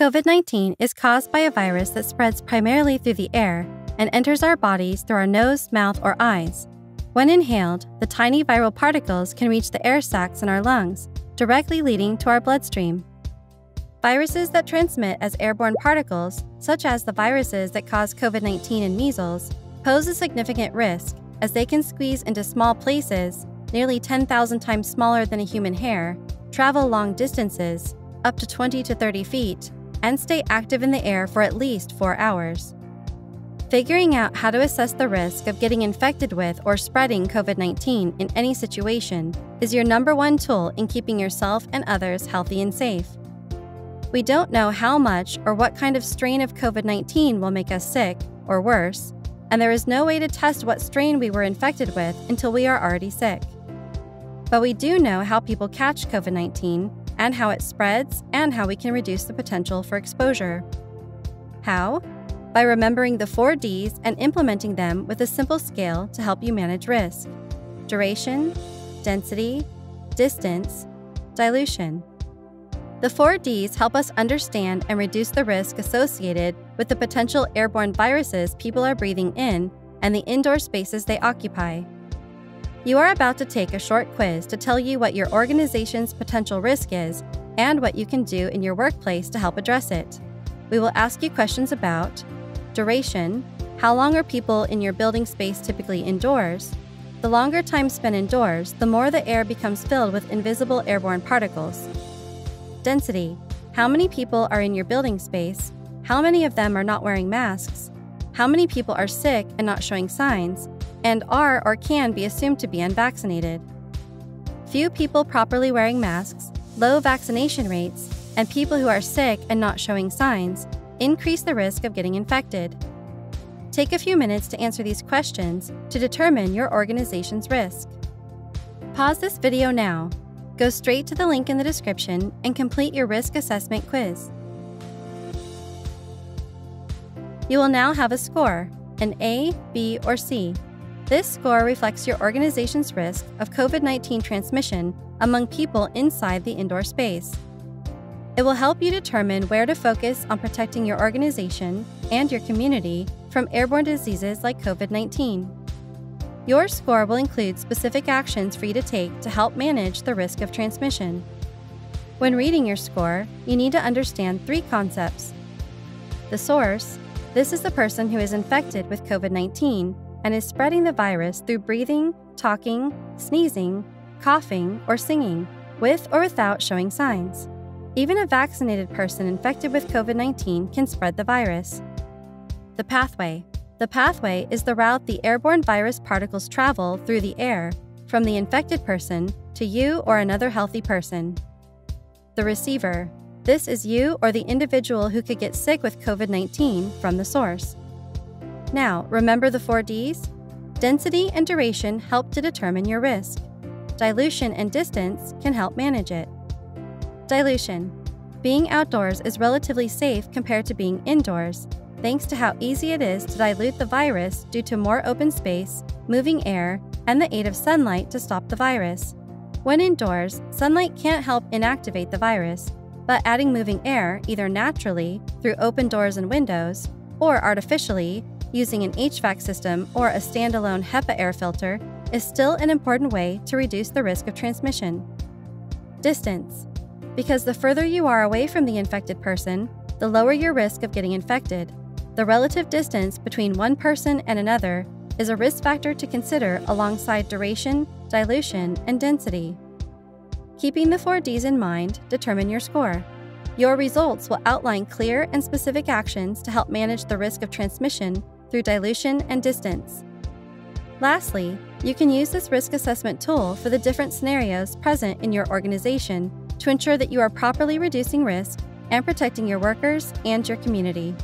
COVID-19 is caused by a virus that spreads primarily through the air and enters our bodies through our nose, mouth, or eyes. When inhaled, the tiny viral particles can reach the air sacs in our lungs, directly leading to our bloodstream. Viruses that transmit as airborne particles, such as the viruses that cause COVID-19 and measles, pose a significant risk as they can squeeze into small places, nearly 10,000 times smaller than a human hair, travel long distances, up to 20 to 30 feet, and stay active in the air for at least 4 hours. Figuring out how to assess the risk of getting infected with or spreading COVID-19 in any situation is your #1 tool in keeping yourself and others healthy and safe. We don't know how much or what kind of strain of COVID-19 will make us sick, or worse, and there is no way to test what strain we were infected with until we are already sick. But we do know how people catch COVID-19 and how it spreads and how we can reduce the potential for exposure. How? By remembering the 4 Ds and implementing them with a simple scale to help you manage risk: duration, density, distance, dilution. The 4 Ds help us understand and reduce the risk associated with the potential airborne viruses people are breathing in and the indoor spaces they occupy. You are about to take a short quiz to tell you what your organization's potential risk is and what you can do in your workplace to help address it. We will ask you questions about duration: how long are people in your building space typically indoors? The longer time spent indoors, the more the air becomes filled with invisible airborne particles. Density: how many people are in your building space? How many of them are not wearing masks? How many people are sick and not showing signs, and are or can be assumed to be unvaccinated? Few people properly wearing masks, low vaccination rates, and people who are sick and not showing signs increase the risk of getting infected. Take a few minutes to answer these questions to determine your organization's risk. Pause this video now, go straight to the link in the description, and complete your risk assessment quiz. You will now have a score, an A, B, or C. This score reflects your organization's risk of COVID-19 transmission among people inside the indoor space. It will help you determine where to focus on protecting your organization and your community from airborne diseases like COVID-19. Your score will include specific actions for you to take to help manage the risk of transmission. When reading your score, you need to understand 3 concepts. The source: this is the person who is infected with COVID-19 and is spreading the virus through breathing, talking, sneezing, coughing, or singing, with or without showing signs. Even a vaccinated person infected with COVID-19 can spread the virus. The pathway. The pathway is the route the airborne virus particles travel through the air from the infected person to you or another healthy person. The receiver. This is you or the individual who could get sick with COVID-19 from the source. Now, remember the 4 Ds? Density and duration help to determine your risk. Dilution and distance can help manage it. Dilution. Being outdoors is relatively safe compared to being indoors, thanks to how easy it is to dilute the virus due to more open space, moving air, and the aid of sunlight to stop the virus. When indoors, sunlight can't help inactivate the virus, but adding moving air, either naturally, through open doors and windows, or artificially, using an HVAC system or a standalone HEPA air filter, is still an important way to reduce the risk of transmission. Distance. Because the further you are away from the infected person, the lower your risk of getting infected. The relative distance between one person and another is a risk factor to consider alongside duration, dilution, and density. Keeping the 4 Ds in mind, determine your score. Your results will outline clear and specific actions to help manage the risk of transmission through dilution and distance. Lastly, you can use this risk assessment tool for the different scenarios present in your organization to ensure that you are properly reducing risk and protecting your workers and your community.